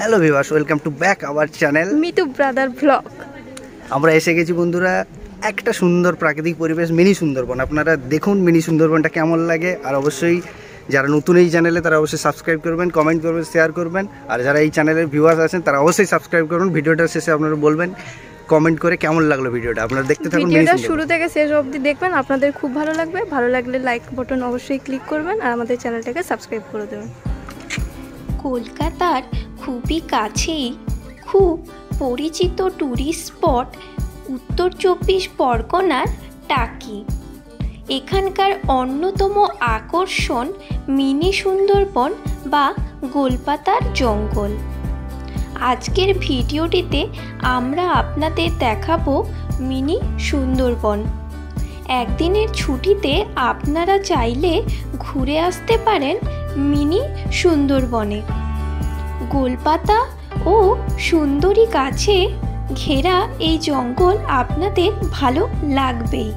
Hello viewers, welcome to back our channel Mitu brother blog. আমরা এসে গেছি বন্ধুরা একটা সুন্দর প্রাকৃতিক পরিবেশ মিনি সুন্দরবন। আপনারা দেখুন মিনি সুন্দরবনটা কেমন লাগে। আর অবশ্যই যারা নতুন এই চ্যানেলে তারা অবশ্যই সাবস্ক্রাইব করবেন, কমেন্ট করবেন, শেয়ার করবেন। আর যারা এই চ্যানেলের ভিউয়ার্স আছেন তারা অবশ্যই সাবস্ক্রাইব করুন। ভিডিওটার শেষে আপনারা বলবেন কমেন্ট করে কেমন লাগলো ভিডিওটা। আপনারা দেখতে থাকুন, ভিডিওটা শুরু থেকে শেষ অবধি দেখবেন, আপনাদের খুব ভালো লাগবে। ভালো লাগলে লাইক বাটন অবশ্যই ক্লিক করবেন আর আমাদের চ্যানেলটাকে সাবস্ক্রাইব করে দেবেন। কলকাতার খুবই কাছেই খুব পরিচিত ট্যুরিস্ট স্পট উত্তর 24 পরগনার টাকি। এখানকার অন্যতম আকর্ষণ মিনি সুন্দরবন বা গোলপাতার জঙ্গল। আজকের ভিডিওটিতে আমরা আপনাদের দেখাবো মিনি সুন্দরবন। একদিনের ছুটিতে আপনারা চাইলে ঘুরে আসতে পারেন মিনি সুন্দরবনে। গোলপাতা ও সুন্দরী গাছে ঘেরা এই জঙ্গল আপনাদের ভালো লাগবেই।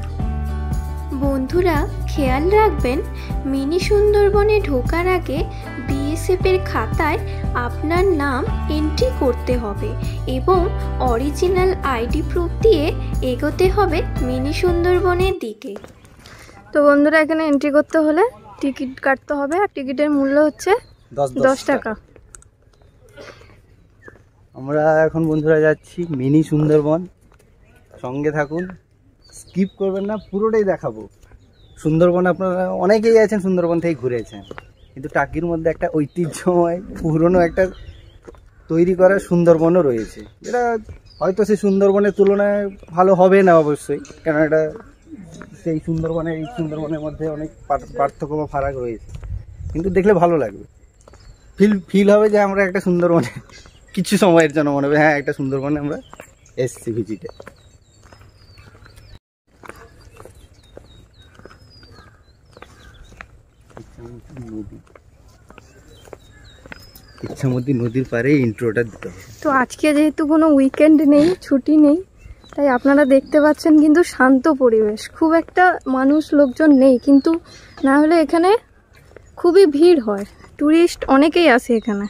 বন্ধুরা খেয়াল রাখবেন, মিনি সুন্দরবনে ঢোকার আগে বিএসএফের খাতায় আপনার নাম এন্ট্রি করতে হবে এবং অরিজিনাল আইডি প্রুফ দিয়ে এগোতে হবে মিনি সুন্দরবনের দিকে। তো বন্ধুরা এখানে এন্ট্রি করতে হলে টিকিট কাটতে হবে আর টিকিটের মূল্য হচ্ছে 10 টাকা। আমরা এখন বন্ধুরা যাচ্ছি মিনি সুন্দরবন। সঙ্গে থাকুন, স্কিপ করবেন না, পুরোটাই দেখাবো। সুন্দরবন আপনারা অনেকেই আছেন সুন্দরবন থেকে ঘুরেছেন, কিন্তু টাকির মধ্যে একটা ঐতিহ্যময় পুরনো একটা তৈরি করা সুন্দরবনও রয়েছে, যেটা হয়তো সেই সুন্দরবনের তুলনায় ভালো হবে না অবশ্যই, কারণ এটা সেই সুন্দরবনের এই সুন্দরবনের মধ্যে অনেক পার্থক্য বা ফারাক রয়েছে, কিন্তু দেখলে ভালো লাগবে। ফিল হবে যে আমরা একটা সুন্দরবনে কিছু সময়ের জন্য মনে হবে হ্যাঁ একটা সুন্দরবনে আমরা এসছি ভিজিটে। ইচ্ছামতি নদীর পারে ইন্ট্রোটা দিতে হবে। তো আজকে যেহেতু কোনো উইকেন্ড নেই, ছুটি নেই, তাই আপনারা দেখতে পাচ্ছেন কিন্তু শান্ত পরিবেশ, খুব একটা মানুষ লোকজন নেই, কিন্তু না হলে এখানে খুবই ভিড় হয়, ট্যুরিস্ট অনেকেই আসে এখানে।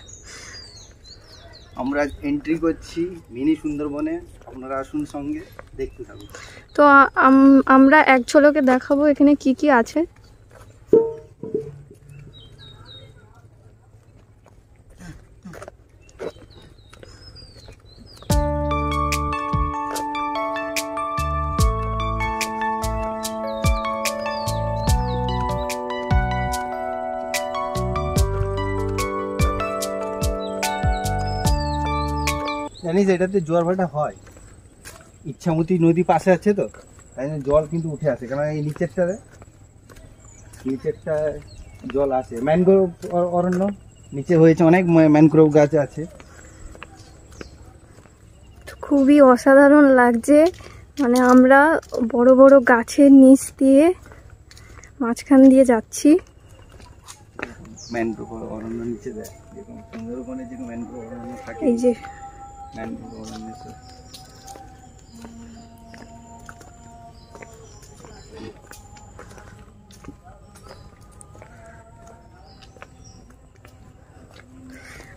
আমরা এন্ট্রি করছি মিনি সুন্দরবনে, আপনারা আসুন সঙ্গে দেখতে থাকুন। তো আমরা এক ঝলকে দেখাবো এখানে কি কি আছে। জানিস এটাতে জোয়ার ভাটা হয়, ইচ্ছামতি নদী পাশে আছে তো তাই জন্য জল কিন্তু উঠে আসে, কারণ এই নিচেরটা জল আসে। ম্যানগ্রোভ অরণ্য নিচে হয়েছে, অনেক ম্যানগ্রোভ গাছ আছে। খুবই অসাধারণ লাগছে, মানে আমরা বড় বড় গাছের নিচ দিয়ে মাঝখান দিয়ে যাচ্ছি। ম্যানগ্রোভ অরণ্য নিচে দেয়, যেরকম সুন্দরবনে যেরকম ম্যানগ্রোভ অরণ্য থাকে, এই যে ম্যানগ্রোভ অরণ্য।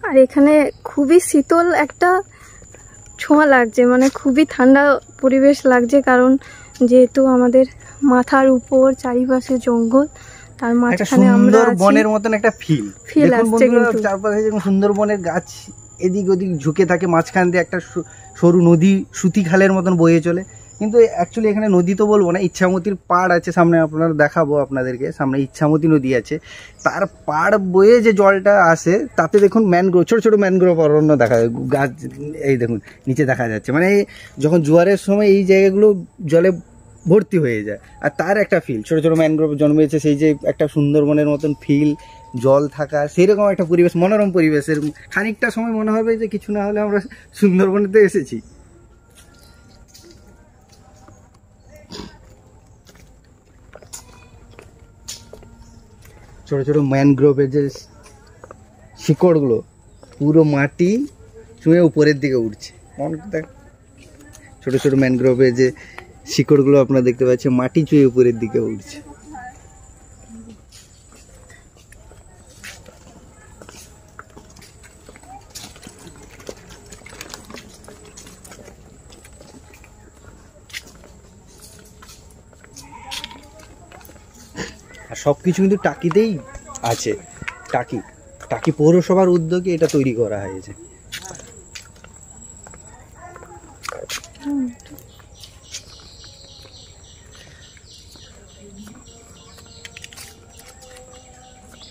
আর এখানে খুবই শীতল একটা ছোঁয়া লাগছে, মানে খুবই ঠান্ডা পরিবেশ লাগছে, কারণ যেহেতু আমাদের মাথার উপর চারিপাশে জঙ্গল, তার মাঝখানে আমরা সুন্দরবনের মতন একটা ফিল আসছে। কিন্তু চারপাশে যেরকম সুন্দরবনের গাছ এদিক ওদিক ঝুঁকে থাকে, মাঝখান দিয়ে একটা সরু নদী সুতি খালের মতন বয়ে চলে, কিন্তু অ্যাকচুয়ালি এখানে নদী তো বলবো না, ইচ্ছামতির পাড় আছে সামনে, আপনারা দেখাবো আপনাদেরকে। সামনে ইচ্ছামতি নদী আছে, তার পাড় বয়ে যে জলটা আসে তাতে দেখুন ম্যানগ্রোভ, ছোটো ছোটো ম্যানগ্রোভ অরণ্য দেখা যায়, গাছ এই দেখুন নিচে দেখা যাচ্ছে। মানে যখন জোয়ারের সময় এই জায়গাগুলো জলে ভর্তি হয়ে যায়, আর তার একটা ফিল, ছোটো ছোটো ম্যানগ্রোভ জন্মেছে, সেই যে একটা সুন্দরবনের মতন ফিল, জল থাকা, সেরকম একটা পরিবেশ, মনোরম পরিবেশের খানিকটা সময় মনে হবে যে কিছু না হলে আমরা সুন্দরবনেতে এসেছি। ছোটো ছোটো ম্যানগ্রোভের যে শিকড়গুলো পুরো মাটি ছুঁয়ে উপরের দিকে উঠছে, ছোটো ছোটো ম্যানগ্রোভের যে শিকড়গুলো আপনারা দেখতে পাচ্ছেন মাটি ছুঁয়ে উপরের দিকে উঠছে। আর সব কিছু কিন্তু টাকিতেই আছে। টাকি পৌরসভার উদ্যোগে এটা তৈরি করা হয়েছে।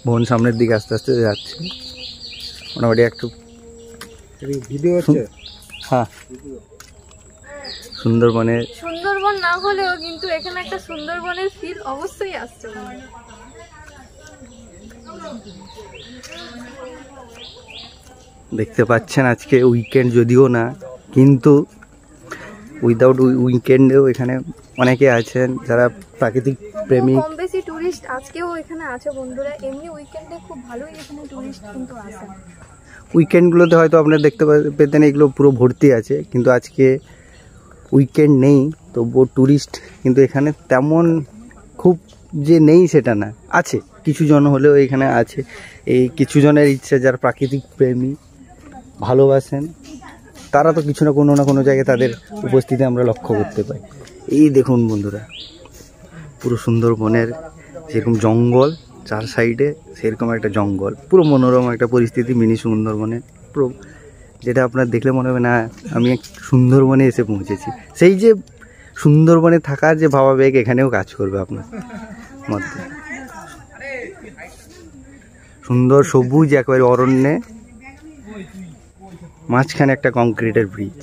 বোন সামনের দিকে আস্তে আস্তে যাচ্ছে, মোটামুটি একটু ভিডিও হচ্ছে। হ্যাঁ, সুন্দরবন না হলেও কিন্তু এখানে একটা সুন্দরবনের ফিল অবশ্যই আসছে। দেখতে পাচ্ছেন আজকে উইকেন্ড যদিও না, কিন্তু উইদাউট উইকেন্ডেও এখানে অনেকে আছেন যারা প্রাকৃতিক প্রেমী। কম বেশি টুরিস্ট আজকেও এখানে আছে বন্ধুরা। এমনি উইকেন্ডে খুব ভালোই এখানে টুরিস্ট কিন্তু আসে। উইকেন্ডগুলোতে হয়তো আপনারা দেখতে পেতেন এগুলো পুরো ভর্তি আছে, কিন্তু আজকে উইকেন্ড নেই, তবুও টুরিস্ট কিন্তু এখানে তেমন খুব যে নেই সেটা না, আছে কিছু জন হলেও এখানে আছে। এই কিছু জনের ইচ্ছে যারা প্রাকৃতিক প্রেমী ভালোবাসেন, তারা তো কিছু না কোনো জায়গায় তাদের উপস্থিতি আমরা লক্ষ্য করতে পাই। এই দেখুন বন্ধুরা, পুরো সুন্দরবনের যেরকম জঙ্গল চার সাইডে, সেরকম একটা জঙ্গল, পুরো মনোরম একটা পরিস্থিতি মিনি সুন্দরবনে পুরো, যেটা আপনার দেখলে মনে হবে না আমি এক সুন্দরবনে এসে পৌঁছেছি। সেই যে সুন্দরবনে থাকার যে ভাবাবেগ এখানেও কাজ করবে আপনার মধ্যে। সুন্দর সবুজ একেবারে অরণ্যে, মাঝখানে একটা কংক্রিটের ব্রিজ।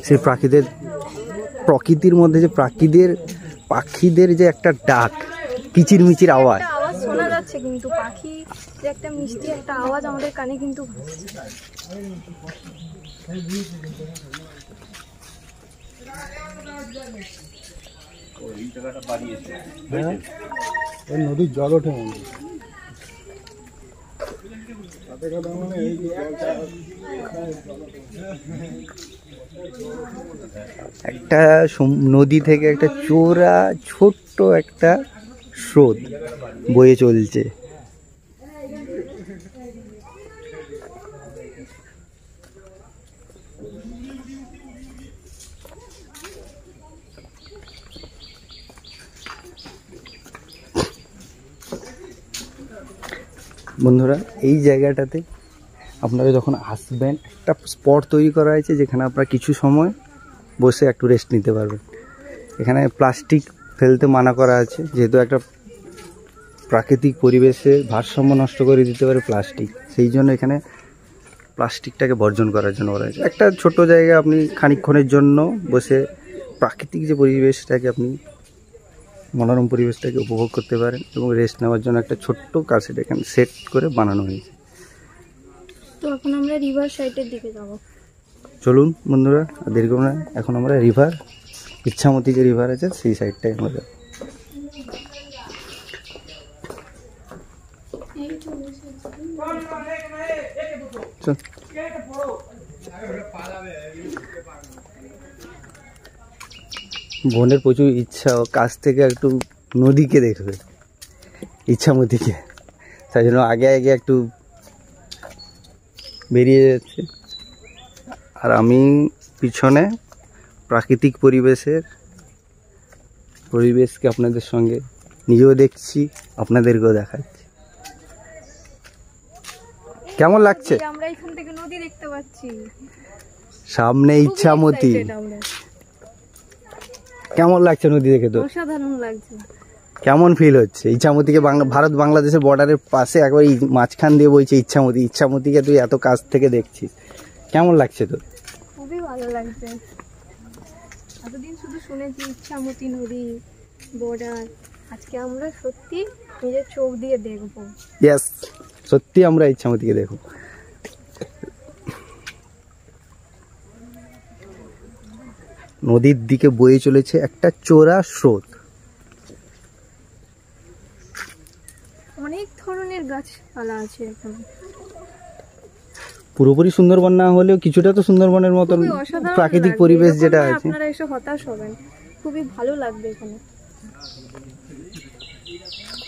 সে প্রকৃতির মধ্যে যে পাখিদের যে একটা ডাক, কিচির মিচির আওয়াজ শোনা যাচ্ছে, কিন্তু পাখি যে একটা মিষ্টি একটা আওয়াজ আমাদের কানে কিন্তু নদীর জল ওঠে। একটা নদী থেকে একটা চোরা ছোট্ট একটা স্রোত বয়ে চলছে। বন্ধুরা, এই জায়গাটাতে আপনারা যখন আসবেন, একটা স্পট তৈরি করা হয়েছে যেখানে আপনারা কিছু সময় বসে একটু রেস্ট নিতে পারবেন। এখানে প্লাস্টিক ফেলতে মানা করা আছে, যেহেতু একটা প্রাকৃতিক পরিবেশে ভারসাম্য নষ্ট করে দিতে পারে প্লাস্টিক, সেই জন্য এখানে প্লাস্টিকটাকে বর্জন করার জন্য বলা হয়েছে। একটা ছোট জায়গা আপনি খানিকক্ষণের জন্য বসে প্রাকৃতিক যে পরিবেশটাকে আপনি মনোরম পরিবেশটাকে উপভোগ করতে পারেন, এবং রেস্ট নেওয়ার জন্য একটা ছোট্ট কারসেট এখানে সেট করে বানানো হয়েছে। তো এখন আমরা রিভার সাইডের দিকে যাব। চলুন বন্ধুরা, দেরি করব না, এখন আমরা রিভার, ইচ্ছামতি যে রিভার আছে সেই সাইডটাই আমরা যাব। বোনের প্রচুর ইচ্ছা কাছ থেকে একটু নদীকে দেখবে, ইচ্ছামতিকে, তাই জন্য আগে একটু বেরিয়ে যাচ্ছে। আর আমি পিছনে প্রাকৃতিক পরিবেশকে আপনাদের সঙ্গে নিজেও দেখছি, আপনাদেরকেও দেখাচ্ছি। কেমন লাগছে? আমরা এখান থেকে নদী দেখতে পাচ্ছি, সামনে ইচ্ছামতি। কেমন লাগছে নদী দেখে? তো অসাধারণ লাগছে। কেমন ফিল হচ্ছে? ইচ্ছামতিকে ভারত বাংলাদেশের বর্ডারের পাশে একবার মাঝখান দিয়ে বইছে ইচ্ছামতিকে তুই এত কাছ থেকে দেখছিস, কেমন লাগছে তোর? খুবই ভালো লাগছে। এতদিন শুধু শুনেছি ইচ্ছামতি নদী বর্ডার, আজকে আমরা সত্যি নিজের চোখ দিয়ে দেখবো। ইয়েস, সত্যি আমরা ইচ্ছামতিকে দেখব। নদীর দিকে বয়ে চলেছে একটা চোরা স্রোত। অনেক ধরনের গাছপালা আছে এখানে। পুরোপুরি সুন্দরবন না হলেও কিছুটা তো সুন্দরবনের মতন প্রাকৃতিক পরিবেশ যেটা আছে। আপনারা এসে হতাশ হবেন, খুবই ভালো লাগবে এখানে।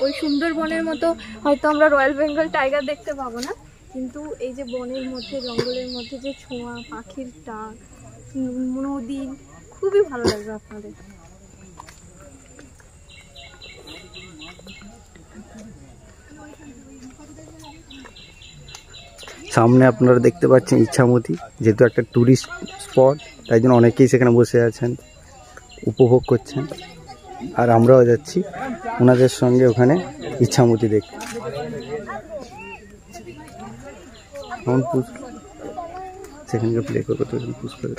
ওই সুন্দরবনের মতো হয়তো আমরা রয়্যাল বেঙ্গল টাইগার দেখতে পাবো না, কিন্তু এই যে বনের মধ্যে জঙ্গলের মধ্যে যে ছোঁয়া, পাখির ডাক, নদী, খুবই ভালো লাগবে আপনাদের। সামনে আপনারা দেখতে পাচ্ছেন ইচ্ছামতি, যেহেতু একটা ট্যুরিস্ট স্পট, তাই জন্য অনেকেই সেখানে বসে আছেন, উপভোগ করছেন। আর আমরাও যাচ্ছি ওনাদের সঙ্গে ওখানে ইচ্ছামতি দেখতে। সেখানকার প্লে করবো তো পুশ করে।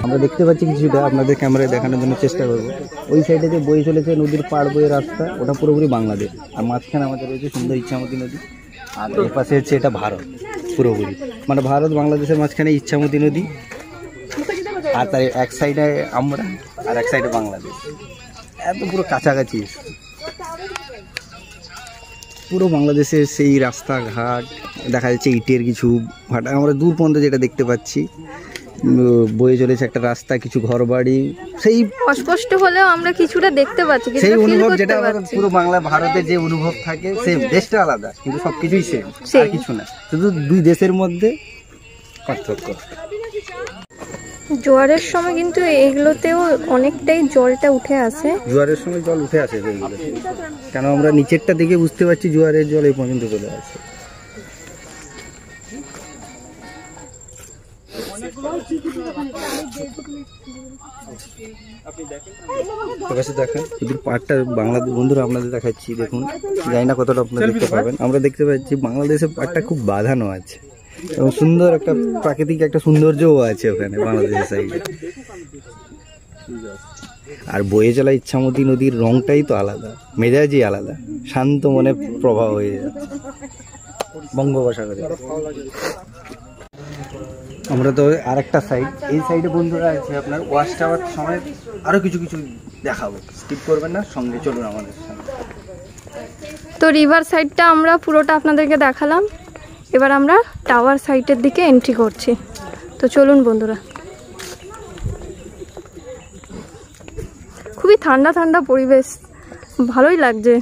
আমরা দেখতে পাচ্ছি কিছুটা, আপনাদের ক্যামেরায় দেখানোর জন্য চেষ্টা করবো। ওই সাইডে যে বয়ে চলেছে নদীর পাড় বয়ে রাস্তা, ওটা পুরোপুরি বাংলাদেশ। আর মাঝখানে আমাদের রয়েছে সুন্দর ইচ্ছামতি নদী। আর এর পাশে হচ্ছে এটা ভারত পুরোপুরি, মানে ভারত বাংলাদেশের মাঝখানে ইচ্ছামতি নদী। আর তার এক সাইডে আমরা আর এক সাইডে বাংলাদেশ, এত পুরো কাছাকাছি। পুরো বাংলাদেশের সেই রাস্তাঘাট দেখা যাচ্ছে, ইটের কিছু ভাটা। আমরা দূর পর্যন্ত যেটা দেখতে পাচ্ছি বয়ে চলেছে একটা রাস্তা, কিছু ঘরবাড়ি, সেই অস্পষ্ট হলেও আমরা কিছুটা দেখতে পাচ্ছি, সেই অনুভব যেটা পুরো বাংলা ভারতের যে অনুভব থাকে, সেই দেশটা আলাদা কিন্তু সবকিছুই সেম, আর কিছু না, শুধু দুই দেশের মধ্যে পার্থক্য। জোয়ারের সময় কিন্তু এইগুলোতেও অনেকটাই জলটা উঠে আসে। জোয়ারের সময় জল উঠে আসে এইগুলো, কেন আমরা নিচেরটা দেখে বুঝতে পারছি জোয়ারের জল এই পর্যন্ত চলে আসে। দেখেন যদি পাড়টা বাংলাদেশ, বন্ধুরা আপনাদের দেখাচ্ছি, দেখুন, জানি না কতটা আপনারা দেখতে পাবেন। আমরা দেখতে পাচ্ছি বাংলাদেশের পাড়টা খুব বাঁধানো আছে এবং সুন্দর একটা প্রাকৃতিক একটা সৌন্দর্যও আছে ওখানে বাংলাদেশের সাইডে। আর বয়ে চলা ইচ্ছামতি নদীর রংটাই তো আলাদা, মেজাজই আলাদা, শান্ত মনে প্রবাহ হয়ে যাচ্ছে বঙ্গোপসাগরে। আমরা তো আর একটা সাইড, এই সাইডে বন্ধুরা আছে আপনার ওয়াচ টাওয়ার সময় আরো কিছু কিছু দেখাবো, স্কিপ করবেন না, সঙ্গে চলুন আমাদের সঙ্গে। তো রিভার সাইডটা আমরা পুরোটা আপনাদেরকে দেখালাম, এবার আমরা টাওয়ার সাইডের দিকে এন্ট্রি করছি। তো চলুন বন্ধুরা। খুবই ঠান্ডা ঠান্ডা পরিবেশ, ভালোই লাগছে।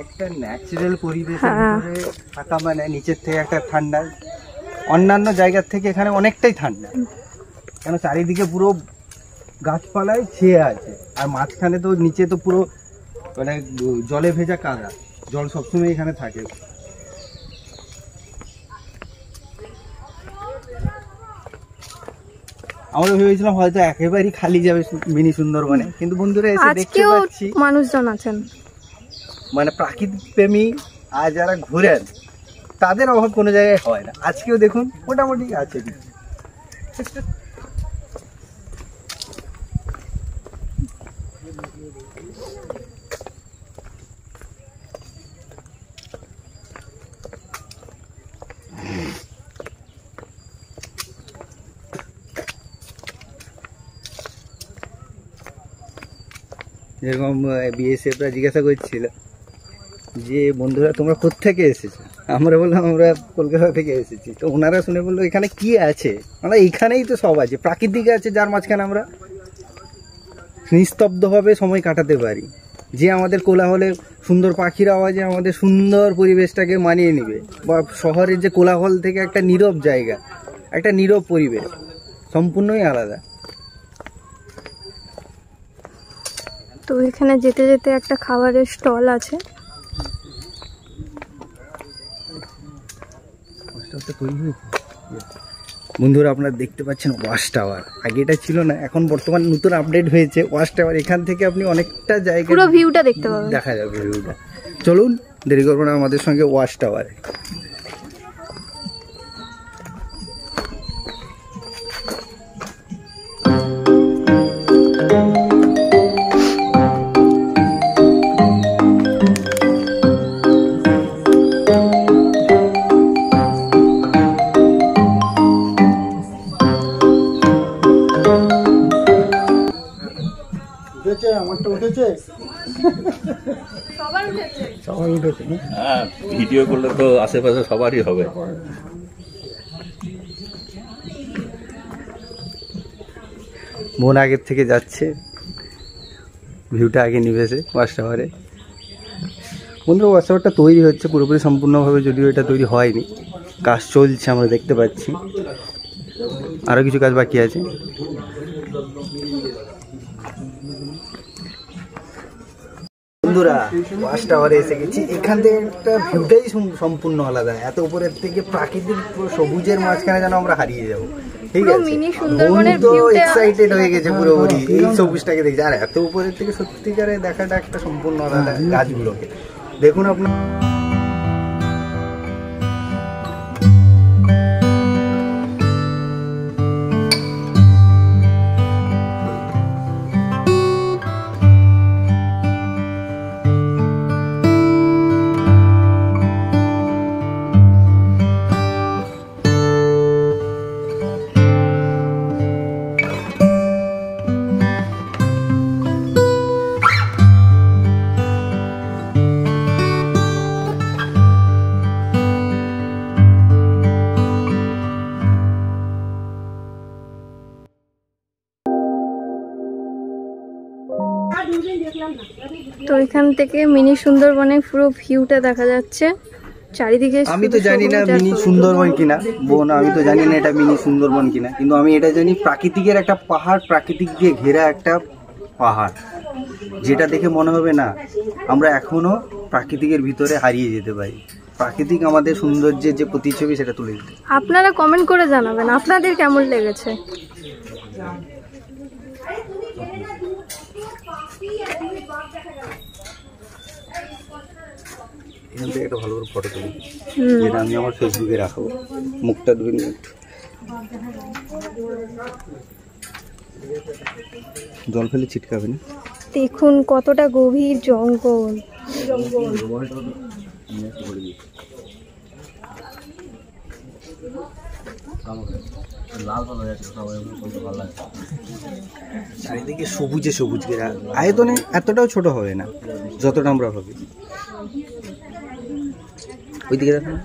একটা ন্যাচারাল পরিবেশের ভিতরে থাকা মানে নিচের থেকে একটা ঠান্ডা, অন্যান্য জায়গার থেকে এখানে অনেকটাই ঠান্ডা, কেন চারিদিকে পুরো গাছপালায় ছেয়ে আছে। আর মাঝখানে তো নিচে তো পুরো মানে জলে ভেজা কাদা, জল সবসময় এখানে থাকে। আমরা ভেবেছিলাম হয়তো একেবারেই খালি যাবে মিনি সুন্দরবনে, কিন্তু বন্ধুরা এসে দেখতে পাচ্ছি মানুষজন আছেন, মানে প্রাকৃতিক প্রেমী আর যারা ঘুরেন তাদের অভাব কোনো জায়গায় হয় না। আজকেও দেখুন মোটামুটি আছে। যেরকম বিএসএফরা জিজ্ঞাসা করছিল যে বন্ধুরা তোমরা কোত্থেকে এসেছো, আমরা বললাম আমরা কলকাতা থেকে এসেছি। তো ওনারা শুনে বললো এখানে কি আছে, মানে এইখানেই তো সব আছে, প্রাকৃতিক আছে, যার মাঝখানে আমরা নিস্তব্ধভাবে সময় কাটাতে পারি। যে আমাদের কোলাহলে সুন্দর পাখির আওয়াজে আমাদের সুন্দর পরিবেশটাকে মানিয়ে নেবে, বা শহরের যে কোলাহল থেকে একটা নীরব জায়গা, একটা নীরব পরিবেশ সম্পূর্ণই আলাদা। তো এখানে যেতে যেতে একটা খাবারের স্টল আছে, বন্ধুরা আপনারা দেখতে পাচ্ছেন ওয়াচ টাওয়ার, আগে এটা ছিল না, এখন বর্তমান নতুন আপডেট হয়েছে ওয়াচ টাওয়ার। এখান থেকে আপনি অনেকটা জায়গা পুরো ভিউটা দেখতে পাবেন, দেখা যাবে ভিউটা। চলুন দেরি করবো না, আমাদের সঙ্গে ওয়াচ টাওয়ারে। আমারটা উঠেছে, সবার উঠেছে। হ্যাঁ, ভিডিও করলে তো আশেপাশে সবারই হবে। বোন আগের থেকে যাচ্ছে, ভিউটা আগে নিবেছে ওয়াচ টাওয়ারে। বন্ধুরা ওয়াচ টাওয়ারটা তৈরি হচ্ছে পুরোপুরি সম্পূর্ণভাবে, যদিও এটা তৈরি হয়নি, কাজ চলছে আমরা দেখতে পাচ্ছি, আরও কিছু কাজ বাকি আছে। বন্ধুরা ওয়াচ টাওয়ারে এসে গেছি, এখান থেকে একটা ভিউটাই সম্পূর্ণ আলাদা। এত উপরের থেকে প্রাকৃতিক সবুজের মাঝখানে যেন আমরা হারিয়ে যাবো। ঠিক পুরো আছে, মিনি সুন্দরবনের তো ভিউটা এক্সাইটেড হয়ে গেছে পুরোপুরি এই সবুজটাকে দেখছি। আর এত উপরের থেকে সত্যিকারে দেখাটা একটা সম্পূর্ণ আলাদা গাছগুলোকে দেখুন আপনার। তো এখান থেকে মিনি সুন্দরবনের পুরো ভিউটা দেখা যাচ্ছে চারিদিকে। আমি তো জানি না মিনি সুন্দরবন কিনা বোন, আমি তো জানি না এটা মিনি সুন্দরবন কিনা, কিন্তু আমি এটা জানি প্রাকৃতিকের একটা পাহাড়, প্রাকৃতিক দিয়ে ঘেরা একটা পাহাড়, যেটা দেখে মনে হবে না আমরা এখনো প্রাকৃতিকের ভিতরে হারিয়ে যেতে পারি। প্রাকৃতিক আমাদের সৌন্দর্যের যে প্রতিচ্ছবি সেটা তুলে দিতে। আপনারা কমেন্ট করে জানাবেন আপনাদের কেমন লেগেছে। এখান থেকে একটা ভালো করে ফটো তুলি, যেটা আমি আমার ফেসবুকে রাখবো। মুখটা 2 মিনিট জল ফেলে ছিটকাবে না। দেখুন কতটা গভীর জঙ্গল। চারিদিকে সবুজে সবুজ ঘেরা, আয়তনে এতটাও ছোট হবে না যতটা আমরা ভাবি। ওইদিকে দেখুন